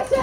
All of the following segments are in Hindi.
What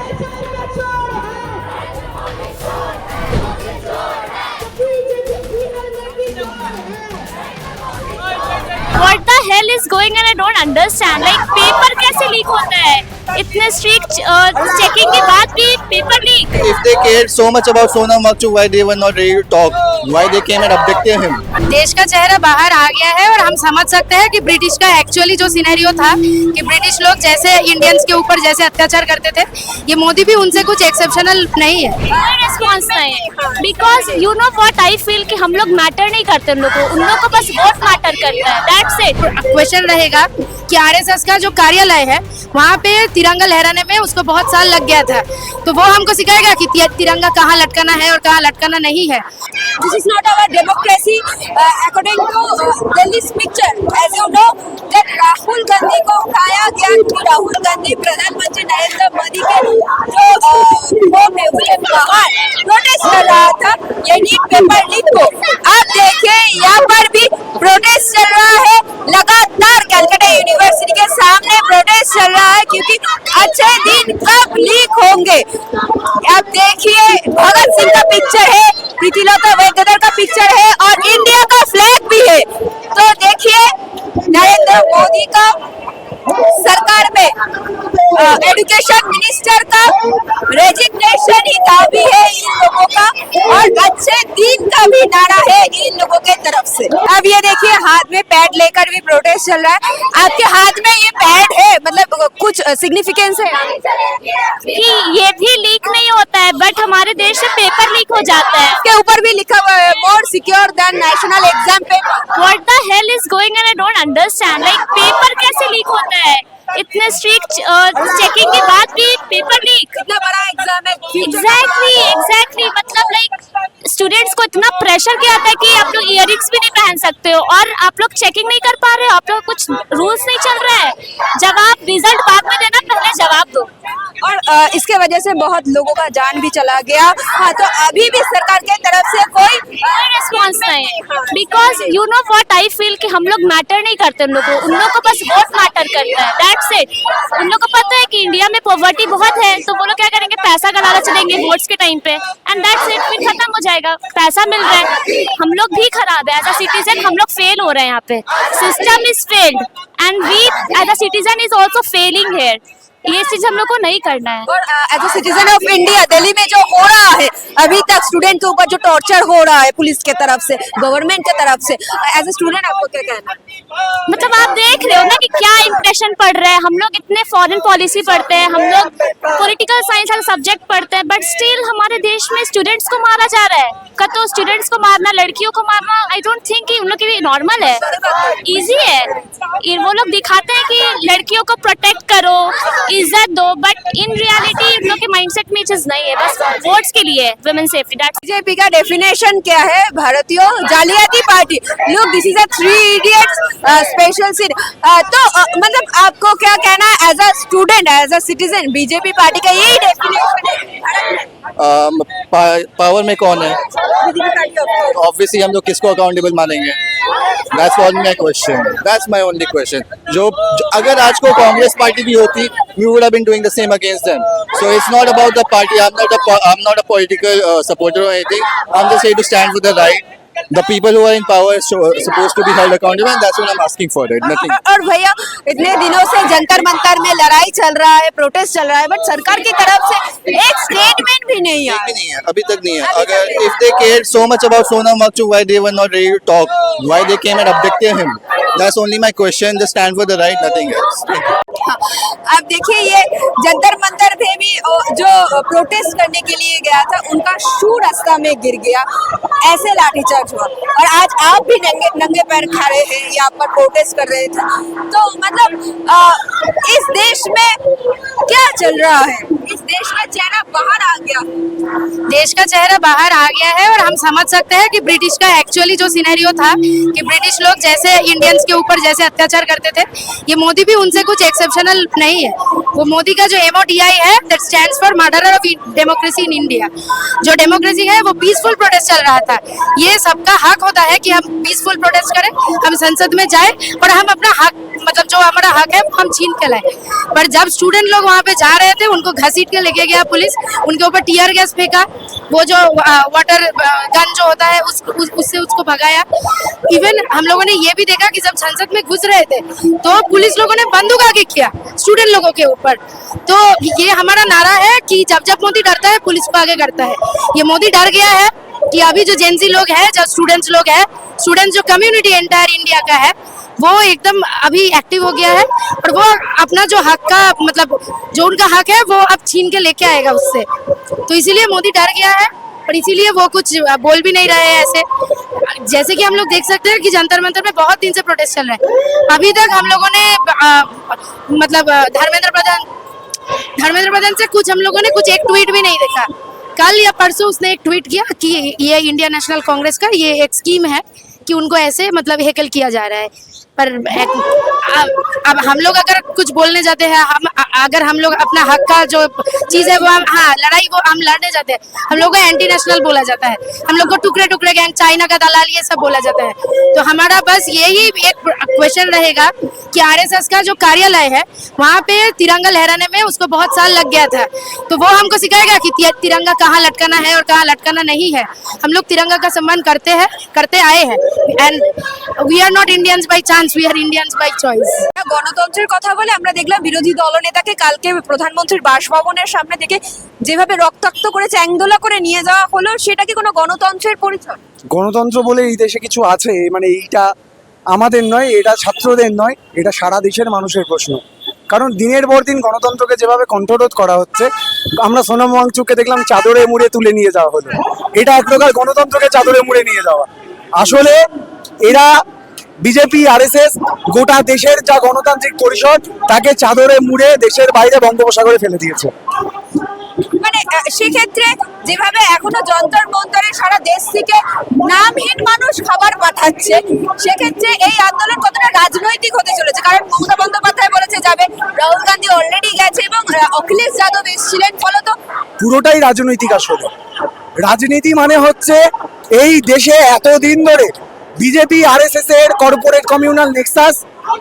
the hell is going on? I don't understand. Like paper कैसे लीक होता है? इतने स्ट्रिक्ट चेकिंग के बाद भी paper leak. If they cared so much about Sonam Wangchuk, why they were not ready to talk? Why they came and abducted him? देश का चेहरा बाहर आ गया है और हम समझ सकते हैं कि ब्रिटिश का एक्चुअली जो सिनेरियो था कि ब्रिटिश लोग जैसे इंडियंस के ऊपर जैसे अत्याचार करते थे, ये मोदी भी उनसे कुछ एक्सेप्शनल नहीं है. कोई रिस्पॉन्स नहीं है. Because you know what I feel कि हम लोग मैटर नहीं करते उन लोगों को बस वोट मैटर करता है. That's it. क्वेश्चन रहेगा कि आरएसएस का जो कार्यालय है वहाँ पे तिरंगा लहराने में उसको बहुत साल लग गया था, तो वो हमको सिखाएगा कि तिरंगा कहाँ लटकाना है और कहाँ लटकाना नहीं है. This is not our democracy. According to Delhi's picture, as you know, that Rahul Gandhi को उठाया गया कि राहुल गांधी प्रधानमंत्री नरेंद्र मोदी के जो होम है उसके बाहर प्रोटेस्ट कर रहा था ये नीट पेपर लीक को. आप देखिए यहाँ पर भी प्रोटेस्ट चल रहा है लगातार. कलकत्ता यूनिवर्सिटी के सामने प्रोटेस्ट चल रहा है क्योंकि अच्छे दिन कब लीक होंगे. आप देखिए भगत सिंह का पिक्चर है, प्रीतिलता वेंकटेश्वर का पिक्चर है और इंडिया का फ्लैग भी है. तो देखिए नरेंद्र मोदी का सरकार में एजुकेशन मिनिस्टर का रेजिग्नेशन ही दाबी है इन लोगों का और अच्छे दिन का भी नारा है इन लोगों के तरफ से. अब ये देखिए हाथ में पैड लेकर भी प्रोटेस्ट चल रहा है. आपके हाथ में ये पैड है, मतलब कुछ सिग्निफिकेंस है कि ये भी लीक नहीं होता है बट हमारे देश से पेपर लीक हो जाता है. इसके ऊपर भी लिखा हुआ है more secure than national exam paper. What the hell is going on? I don't understand. Like paper कैसे लीक होता है? इतने स्ट्रिक्ट चेकिंग के बाद भी पेपर लीक. इतना बड़ा एग्जाम है. एग्जैक्टली मतलब लाइक स्टूडेंट्स को इतना प्रेशर किया जाता है कि आप लोग इयररिंग्स भी नहीं पहन सकते हो और आप लोग चेकिंग नहीं कर पा रहे हो. आप लोग कुछ रूल्स नहीं चल रहा है. जवाब रिजल्ट बाद में देना, पहले जवाब दो. और इसके वजह से बहुत लोगों का जान भी चला गया. हाँ, तो अभी भी सरकार के तरफ से कोई रिस्पॉन्स नहीं है. Because you know what I feel कि हम लोग मैटर नहीं करते उन लोगों को बस वोट मैटर करता है. That's it. उन लोगों को पता है कि इंडिया में पॉवर्टी बहुत है, तो वो लोग क्या करेंगे, पैसा कमाना चलेंगे वोट्स के टाइम पे एंड दैट्स इट. फिर खत्म हो जाएगा. पैसा मिल रहा है. हम लोग भी खराब है एज अ सिटीजन. हम लोग फेल हो रहे हैं यहाँ पे. System is failed and we as a citizen is also failing here. ये चीज हम लोग को नहीं करना है. और as a citizen of India Delhi में जो हो रहा है अभी तक स्टूडेंट के ऊपर जो टॉर्चर हो रहा है पुलिस के तरफ से, गवर्नमेंट के तरफ से, एज अ स्टूडेंट आपको क्या कहना है? मतलब आप देख रहे हो ना कि क्या इंप्रेशन पड़ रहा है. हम लोग इतने फॉरेन पॉलिसी पढ़ते हैं, हम लोग पॉलिटिकल साइंस का सब्जेक्ट पढ़ते हैं, बट स्टिल हमारे देश में स्टूडेंट्स को मारा जा रहा है. तो स्टूडेंट्स को मारना, लड़कियों को मारना, आई डोंट थिंक कि उन लोग के लिए नॉर्मल है, इजी है. वो लोग दिखाते हैं कि लड़कियों को प्रोटेक्ट करो, इज्जत दो, बट इन रियलिटी उन लोग के माइंडसेट में चीज नहीं है. बस वोट्स के लिए वुमेन सेफ्टी. बीजेपी का डेफिनेशन क्या है? भारतीय जालियाती party. Look, this is a Three Idiots special scene. तो मतलब आपको क्या कहना है as a student, as a citizen? BJP party का यही डेफिनेशन है. पावर में कौन है? ऑब्वियसली हम लोग किसको अकाउंटेबल मानेंगे? That's my question. That's my only question. जो अगर आज को कांग्रेस पार्टी भी होती, we would have been doing the same against them. So it's not about the party. I'm not a political supporter or anything. I'm just here to stand for the right. The people who are in power are supposed to be held accountable, and that's what I'm asking for. It nothing. और भैया इतने दिनों से जंतर मंतर में लड़ाई चल रहा है, प्रोटेस्ट चल रहा है, बट सरकार की तरफ से एक स्टेटमेंट भी नहीं है. अभी तक नहीं है. अगर if they cared so much about Sonam Wangchuk, why they were not ready to talk? Why they came and abducted him? That's only my question. Just stand for the right, nothing else. अब देखिए ये जंतर मंतर पे भी जो प्रोटेस्ट करने के लिए गया था उनका शू रास्ता में गिर गया, ऐसे लाठीचार्ज हुआ. और आज आप भी नंगे पैर खड़े हैं यहाँ पर प्रोटेस्ट कर रहे थे. तो मतलब इस देश में क्या चल रहा है? इस देश में का चेहरा बाहर आ गया। देश का चेहरा बाहर आ गया है और हम समझ सकते हैं कि ब्रिटिश का एक्चुअली जो सिनेरियो था कि ब्रिटिश लोग जैसे इंडियंस के ऊपर जैसे अत्याचार करते थे, ये मोदी भी उनसे कुछ एक्सेप्शनल नहीं है। वो मोदी का जो MODI है, that stands for murderer of democracy in India. जो डेमोक्रेसी है वो पीसफुल प्रोटेस्ट चल रहा था। ये सबका हक होता है कि हम पीसफुल प्रोटेस्ट करें, हम संसद में जाए और हम अपना हक, मतलब जो हमारा हक है वो हम छीन के लाए। पर जब स्टूडेंट लोग वहाँ पे जा रहे थे, उनको घसीट के लेके गया पुलिस, उनके ऊपर टीयर गैस फेंका, वो जो वाटर गन जो होता है उससे उसको भगाया। इवन हम लोगों ने ये भी देखा कि जब संसद में घुस रहे थे तो पुलिस लोगों ने बंदूक आगे किया स्टूडेंट लोगों के ऊपर। तो ये हमारा नारा है कि जब जब मोदी डरता है पुलिस को आगे करता है। ये मोदी डर गया है कि अभी जो जेनजी लोग हैं, जो स्टूडेंट्स लोग हैं, स्टूडेंट्स जो कम्युनिटी एंटायर इंडिया का है, वो एकदम अभी एक्टिव हो गया है और वो अपना जो हक का, मतलब जो उनका हक है वो अब छीन के लेके आएगा उससे। तो इसीलिए मोदी डर गया है और इसीलिए वो कुछ बोल भी नहीं रहे हैं ऐसे। जैसे कि हम लोग देख सकते हैं कि जंतर मंतर में बहुत दिन से प्रोटेस्ट चल रहा है। अभी तक हम लोगों ने मतलब धर्मेंद्र प्रधान से कुछ हम लोगों ने कुछ एक ट्वीट भी नहीं देखा। कल या परसों उसने एक ट्वीट किया कि ये इंडिया नेशनल कांग्रेस का ये एक स्कीम है कि उनको ऐसे मतलब हेकल किया जा रहा है। पर अब हम लोग अगर कुछ बोलने जाते हैं, अगर हम लोग अपना हक का जो चीज है वो हम, हाँ लड़ाई वो हम लड़ने जाते हैं, हम लोग को एंटी नेशनल बोला जाता है, हम लोग को टुकड़े टुकड़े गैंग, चाइना का दलाल, ये सब बोला जाता है। तो हमारा बस यही एक क्वेश्चन रहेगा कि RSS का जो कार्यालय है वहाँ पे तिरंगा लहराने में उसको बहुत साल लग गया था, तो वो हमको सिखाएगा कि तिरंगा कहाँ लटकाना है और कहाँ लटकाना नहीं है। हम लोग तिरंगा का सम्मान करते हैं, करते आए हैं, and we are not Indians by chance, we are Indians by choice। গণতন্ত্রের কথা বলে আমরা দেখলাম বিরোধী দলনেতাকে কালকে প্রধানমন্ত্রীর বাসভবনের সামনে থেকে যেভাবে রক্তাক্ত করে চ্যাংদোলা করে নিয়ে যাওয়া হলো, সেটা কি কোনো গণতন্ত্রের পরিচয়? গণতন্ত্র বলে এই দেশে কিছু আছে, মানে এইটা আমাদের নয়, এটা ছাত্রদের নয়, এটা সারা দেশের মানুষের প্রশ্ন। কারণ দিনের পর দিন গণতন্ত্রকে যেভাবে কণ্ঠরোধ করা হচ্ছে, আমরা সোনাম ওয়াংচুককে দেখলাম চাদরে মুড়ে তুলে নিয়ে যাওয়া হলো, এটা এক প্রকার গণতন্ত্রকে চাদরে মুড়ে নিয়ে যাওয়া। আসলে এরা বিজেপি RSS গোটা দেশের যা গণতান্ত্রিক পরিষদ তাকে চাদরে মুড়ে দেশের বাইরে বঙ্গোপসাগরে ফেলে দিয়েছে। মানে সেক্ষেত্রে যেভাবে এখনো যন্তর মন্তরে সারা দেশ থেকে নামহীন মানুষ খাবার পাঠাচ্ছে, সেক্ষেত্রে এই আন্দোলন কতটা রাজনৈতিক হতে চলেছে? কারণ মমতা বন্দ্যোপাধ্যায় বলেছে যাবে, রাহুল গান্ধী অলরেডি গেছে এবং অখিলেশ যাদব এসেছিলেন, ফলত পুরোটাই রাজনৈতিক। আসলে রাজনীতি মানে হচ্ছে এই দেশে এতদিন ধরে বিজেপি RSS এর কর্পোরেট কমিউনাল নেক্সাস,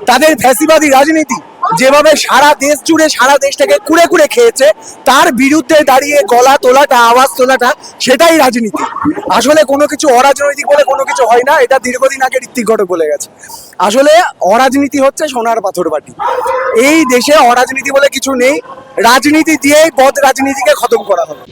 তাদের ফ্যাসিবাদী রাজনীতি যেভাবে সারা দেশ জুড়ে সারা দেশটাকে কুড়ে কুড়ে খেয়েছে, তার বিরুদ্ধে দাঁড়িয়ে গলা তোলাটা, আওয়াজ তোলাটা, সেটাই রাজনীতি। আসলে কোনো কিছু অরাজনৈতিক বলে কোনো কিছু হয় না, এটা দীর্ঘদিন আগে ঋত্বিক ঘটক বলে গেছে। আসলে অরাজনীতি হচ্ছে সোনার পাথর বাটি। এই দেশে অরাজনীতি বলে কিছু নেই, রাজনীতি দিয়েই বদ রাজনীতিকে খতম করা হবে।